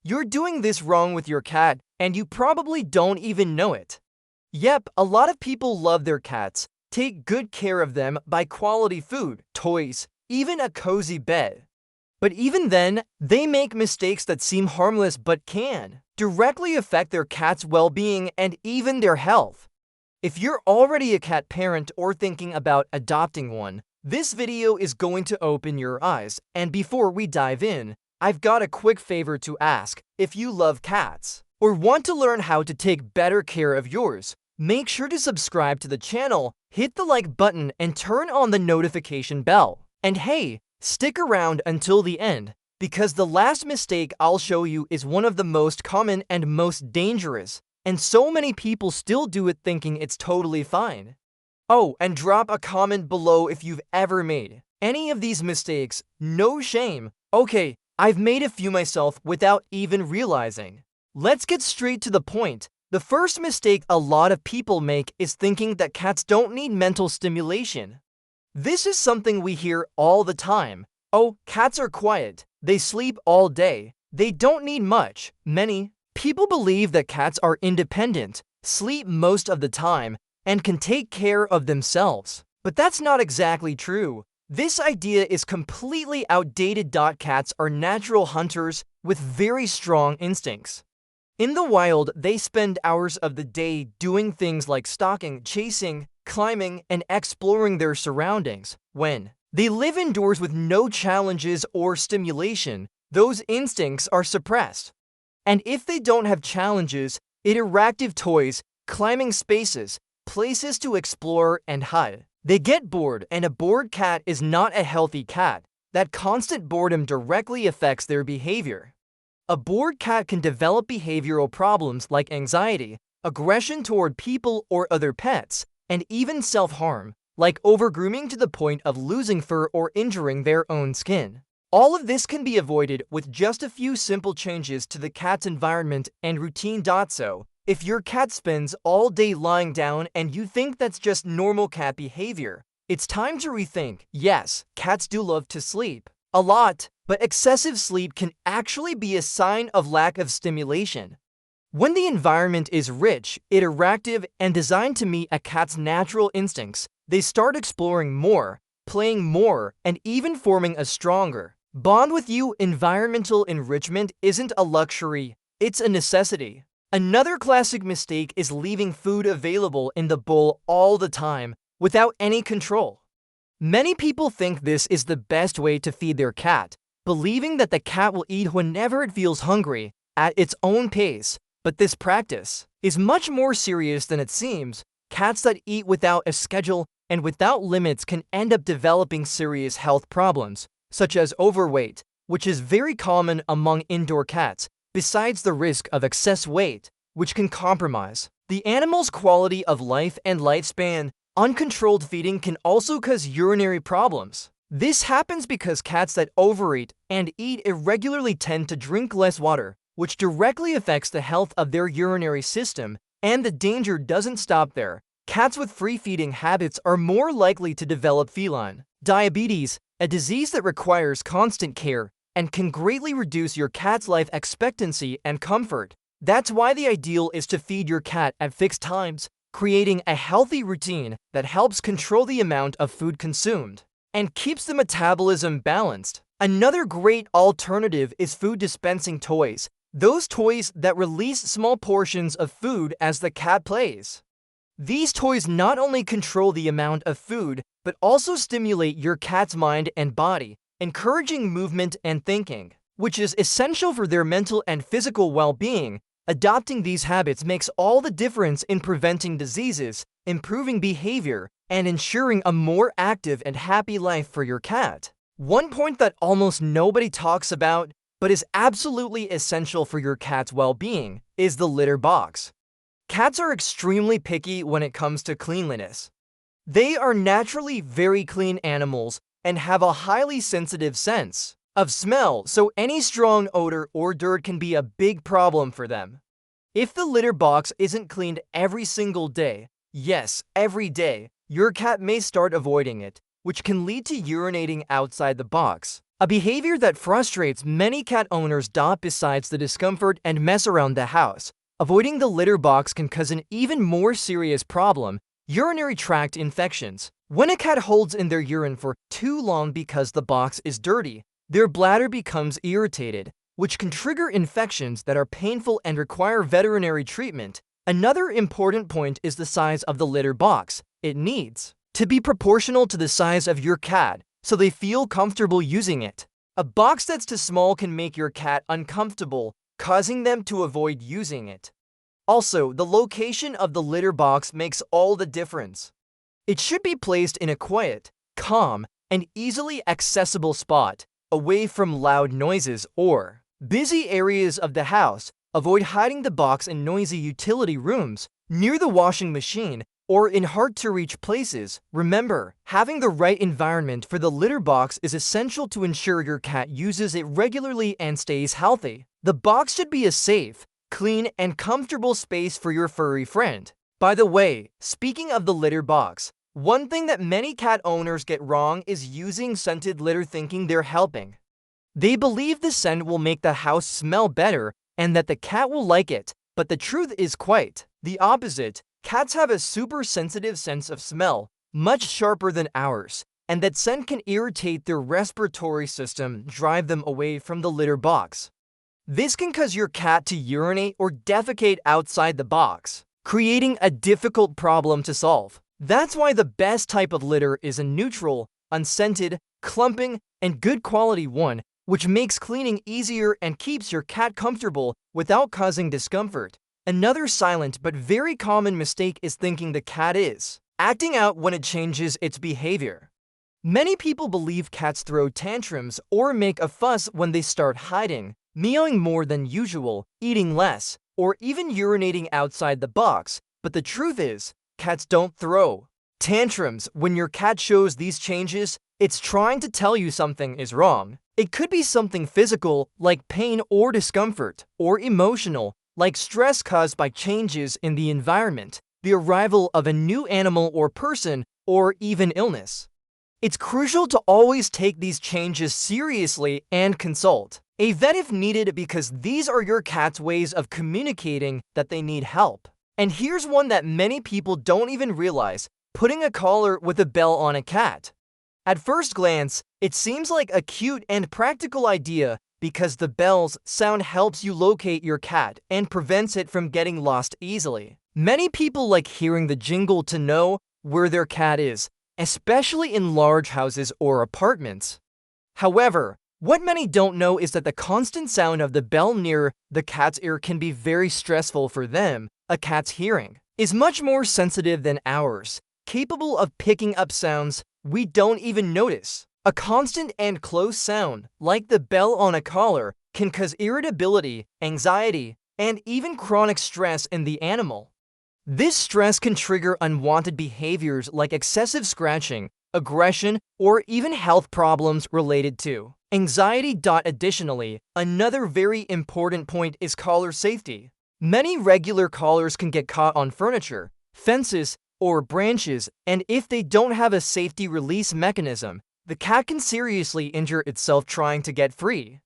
You're doing this wrong with your cat, and you probably don't even know it. Yep, a lot of people love their cats, take good care of them by quality food, toys, even a cozy bed. But even then, they make mistakes that seem harmless but can directly affect their cat's well-being and even their health. If you're already a cat parent or thinking about adopting one, this video is going to open your eyes. And before we dive in, I've got a quick favor to ask. If you love cats or want to learn how to take better care of yours, make sure to subscribe to the channel, hit the like button, and turn on the notification bell. And hey, stick around until the end, because the last mistake I'll show you is one of the most common and most dangerous, and so many people still do it thinking it's totally fine. Oh, and drop a comment below if you've ever made any of these mistakes. No shame. Okay, I've made a few myself without even realizing. Let's get straight to the point. The first mistake a lot of people make is thinking that cats don't need mental stimulation. This is something we hear all the time. Oh, cats are quiet. They sleep all day. They don't need much. Many people believe that cats are independent, sleep most of the time, and can take care of themselves. But that's not exactly true. This idea is completely outdated. Cats are natural hunters with very strong instincts. In the wild, they spend hours of the day doing things like stalking, chasing, climbing, and exploring their surroundings. When they live indoors with no challenges or stimulation, those instincts are suppressed. And if they don't have challenges, interactive toys, climbing spaces, places to explore and hide, they get bored, and a bored cat is not a healthy cat. That constant boredom directly affects their behavior. A bored cat can develop behavioral problems like anxiety, aggression toward people or other pets, and even self-harm, like overgrooming to the point of losing fur or injuring their own skin. All of this can be avoided with just a few simple changes to the cat's environment and routine. So, if your cat spends all day lying down and you think that's just normal cat behavior, it's time to rethink. Yes, cats do love to sleep a lot, but excessive sleep can actually be a sign of lack of stimulation. When the environment is rich, interactive, and designed to meet a cat's natural instincts, they start exploring more, playing more, and even forming a stronger bond with you. Environmental enrichment isn't a luxury, it's a necessity. Another classic mistake is leaving food available in the bowl all the time without any control. Many people think this is the best way to feed their cat, believing that the cat will eat whenever it feels hungry, at its own pace. But this practice is much more serious than it seems. Cats that eat without a schedule and without limits can end up developing serious health problems, such as overweight, which is very common among indoor cats, besides the risk of excess weight, which can compromise the animal's quality of life and lifespan. Uncontrolled feeding can also cause urinary problems. This happens because cats that overeat and eat irregularly tend to drink less water, which directly affects the health of their urinary system. And the danger doesn't stop there. Cats with free feeding habits are more likely to develop feline diabetes, a disease that requires constant care and can greatly reduce your cat's life expectancy and comfort. That's why the ideal is to feed your cat at fixed times, creating a healthy routine that helps control the amount of food consumed and keeps the metabolism balanced. Another great alternative is food dispensing toys, those toys that release small portions of food as the cat plays. These toys not only control the amount of food, but also stimulate your cat's mind and body, encouraging movement and thinking, which is essential for their mental and physical well-being. Adopting these habits makes all the difference in preventing diseases, improving behavior, and ensuring a more active and happy life for your cat. One point that almost nobody talks about, but is absolutely essential for your cat's well-being, is the litter box. Cats are extremely picky when it comes to cleanliness. They are naturally very clean animals and have a highly sensitive sense of smell, so any strong odor or dirt can be a big problem for them. If the litter box isn't cleaned every single day, yes, every day, your cat may start avoiding it, which can lead to urinating outside the box. A behavior that frustrates many cat owners. Besides the discomfort and mess around the house, avoiding the litter box can cause an even more serious problem: urinary tract infections. When a cat holds in their urine for too long because the box is dirty, their bladder becomes irritated, which can trigger infections that are painful and require veterinary treatment. Another important point is the size of the litter box. It needs to be proportional to the size of your cat, so they feel comfortable using it. A box that's too small can make your cat uncomfortable, causing them to avoid using it. Also, the location of the litter box makes all the difference. It should be placed in a quiet, calm, and easily accessible spot, away from loud noises or busy areas of the house. Avoid hiding the box in noisy utility rooms, near the washing machine, or in hard-to-reach places. Remember, having the right environment for the litter box is essential to ensure your cat uses it regularly and stays healthy. The box should be a safe, clean, and comfortable space for your furry friend. By the way, speaking of the litter box, one thing that many cat owners get wrong is using scented litter thinking they're helping. They believe the scent will make the house smell better and that the cat will like it, but the truth is quite the opposite. Cats have a super sensitive sense of smell, much sharper than ours, and that scent can irritate their respiratory system, drive them away from the litter box. This can cause your cat to urinate or defecate outside the box, creating a difficult problem to solve. That's why the best type of litter is a neutral, unscented, clumping, and good quality one, which makes cleaning easier and keeps your cat comfortable without causing discomfort. Another silent but very common mistake is thinking the cat is acting out when it changes its behavior. Many people believe cats throw tantrums or make a fuss when they start hiding, meowing more than usual, eating less, or even urinating outside the box. But the truth is, cats don't throw tantrums. When your cat shows these changes, it's trying to tell you something is wrong. It could be something physical, like pain or discomfort, or emotional, like stress caused by changes in the environment, the arrival of a new animal or person, or even illness. It's crucial to always take these changes seriously and consult a vet if needed, because these are your cat's ways of communicating that they need help. And here's one that many people don't even realize: putting a collar with a bell on a cat. At first glance, it seems like a cute and practical idea because the bell's sound helps you locate your cat and prevents it from getting lost easily. Many people like hearing the jingle to know where their cat is, especially in large houses or apartments. However, what many don't know is that the constant sound of the bell near the cat's ear can be very stressful for them. A cat's hearing is much more sensitive than ours, capable of picking up sounds we don't even notice. A constant and close sound, like the bell on a collar, can cause irritability, anxiety, and even chronic stress in the animal. This stress can trigger unwanted behaviors like excessive scratching, aggression, or even health problems related to anxiety. Additionally, another very important point is collar safety. Many regular collars can get caught on furniture, fences, or branches, and if they don't have a safety release mechanism, the cat can seriously injure itself trying to get free.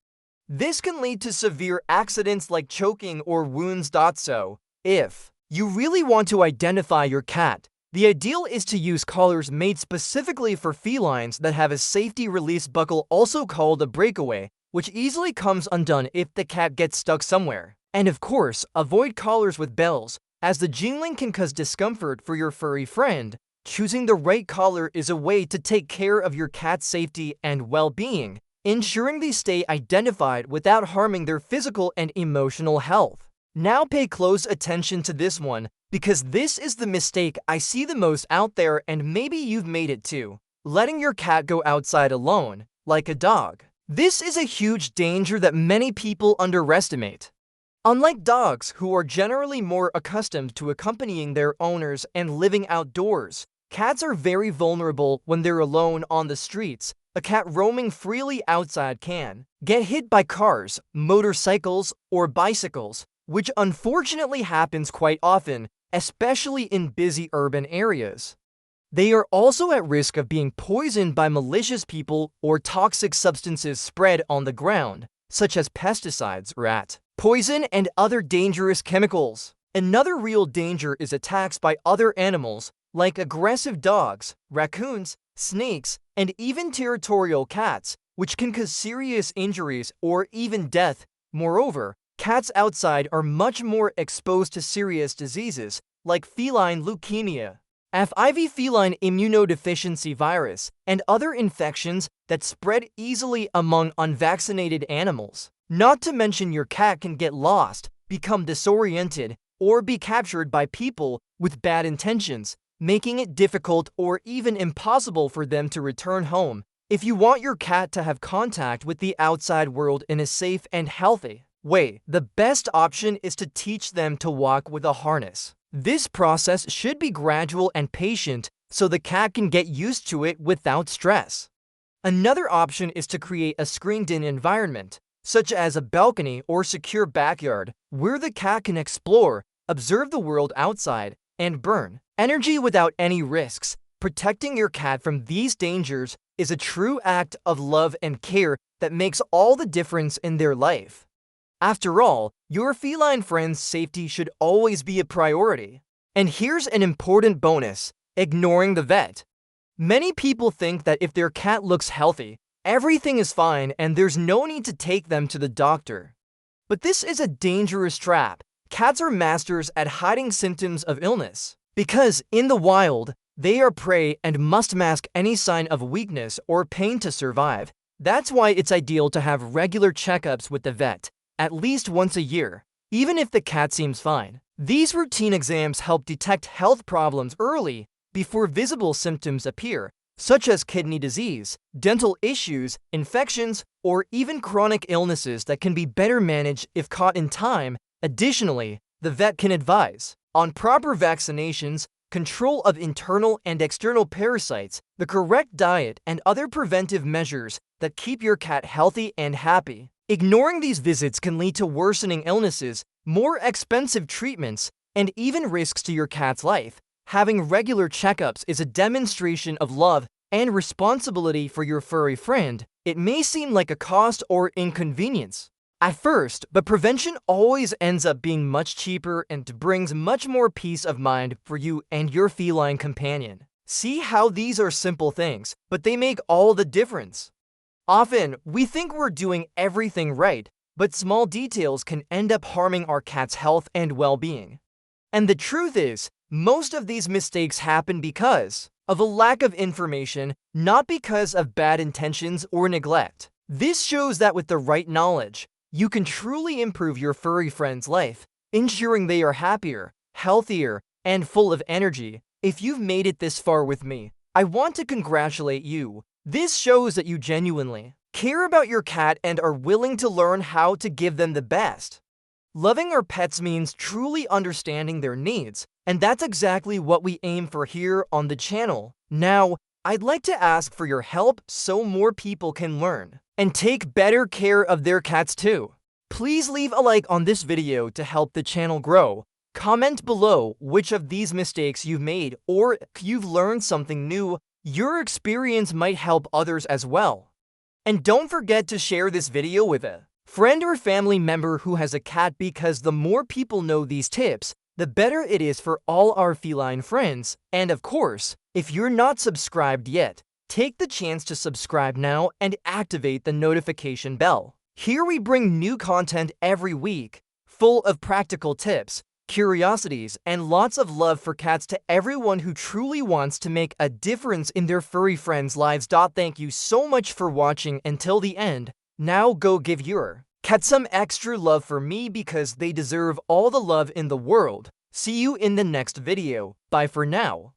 This can lead to severe accidents like choking or wounds. So, if you really want to identify your cat, the ideal is to use collars made specifically for felines that have a safety release buckle, also called a breakaway, which easily comes undone if the cat gets stuck somewhere. And of course, avoid collars with bells, as the jingling can cause discomfort for your furry friend. Choosing the right collar is a way to take care of your cat's safety and well-being, ensuring they stay identified without harming their physical and emotional health. Now pay close attention to this one, because this is the mistake I see the most out there, and maybe you've made it too: letting your cat go outside alone, like a dog. This is a huge danger that many people underestimate. Unlike dogs, who are generally more accustomed to accompanying their owners and living outdoors, cats are very vulnerable when they're alone on the streets. A cat roaming freely outside can get hit by cars, motorcycles, or bicycles, which unfortunately happens quite often, especially in busy urban areas. They are also at risk of being poisoned by malicious people or toxic substances spread on the ground, such as pesticides, rat poison, and other dangerous chemicals. Another real danger is attacks by other animals, like aggressive dogs, raccoons, snakes, and even territorial cats, which can cause serious injuries or even death. Moreover, cats outside are much more exposed to serious diseases, like feline leukemia, FIV feline immunodeficiency virus, and other infections that spread easily among unvaccinated animals. Not to mention your cat can get lost, become disoriented, or be captured by people with bad intentions, making it difficult or even impossible for them to return home. If you want your cat to have contact with the outside world in a safe and healthy way, the best option is to teach them to walk with a harness. This process should be gradual and patient so the cat can get used to it without stress. Another option is to create a screened-in environment, such as a balcony or secure backyard, where the cat can explore, observe the world outside, and burn energy without any risks. Protecting your cat from these dangers is a true act of love and care that makes all the difference in their life. After all, your feline friend's safety should always be a priority. And here's an important bonus: ignoring the vet. Many people think that if their cat looks healthy, everything is fine and there's no need to take them to the doctor. But this is a dangerous trap. Cats are masters at hiding symptoms of illness, because in the wild, they are prey and must mask any sign of weakness or pain to survive. That's why it's ideal to have regular checkups with the vet, at least once a year, even if the cat seems fine. These routine exams help detect health problems early before visible symptoms appear, such as kidney disease, dental issues, infections, or even chronic illnesses that can be better managed if caught in time. Additionally, the vet can advise on proper vaccinations, control of internal and external parasites, the correct diet, and other preventive measures that keep your cat healthy and happy. Ignoring these visits can lead to worsening illnesses, more expensive treatments, and even risks to your cat's life. Having regular checkups is a demonstration of love and responsibility for your furry friend. It may seem like a cost or inconvenience at first, but prevention always ends up being much cheaper and brings much more peace of mind for you and your feline companion. See how these are simple things, but they make all the difference. Often, we think we're doing everything right, but small details can end up harming our cat's health and well-being. And the truth is, most of these mistakes happen because of a lack of information, not because of bad intentions or neglect. This shows that with the right knowledge, you can truly improve your furry friend's life, ensuring they are happier, healthier, and full of energy. If you've made it this far with me, I want to congratulate you. This shows that you genuinely care about your cat and are willing to learn how to give them the best. Loving our pets means truly understanding their needs, and that's exactly what we aim for here on the channel. Now, I'd like to ask for your help so more people can learn and take better care of their cats too. Please leave a like on this video to help the channel grow. Comment below which of these mistakes you've made or if you've learned something new. Your experience might help others as well. And don't forget to share this video with a friend or family member who has a cat, because the more people know these tips, the better it is for all our feline friends. And of course, if you're not subscribed yet, take the chance to subscribe now and activate the notification bell. Here we bring new content every week, full of practical tips, curiosities, and lots of love for cats to everyone who truly wants to make a difference in their furry friends' lives. Thank you so much for watching until the end. Now go give your cat some extra love for me, because they deserve all the love in the world. See you in the next video. Bye for now.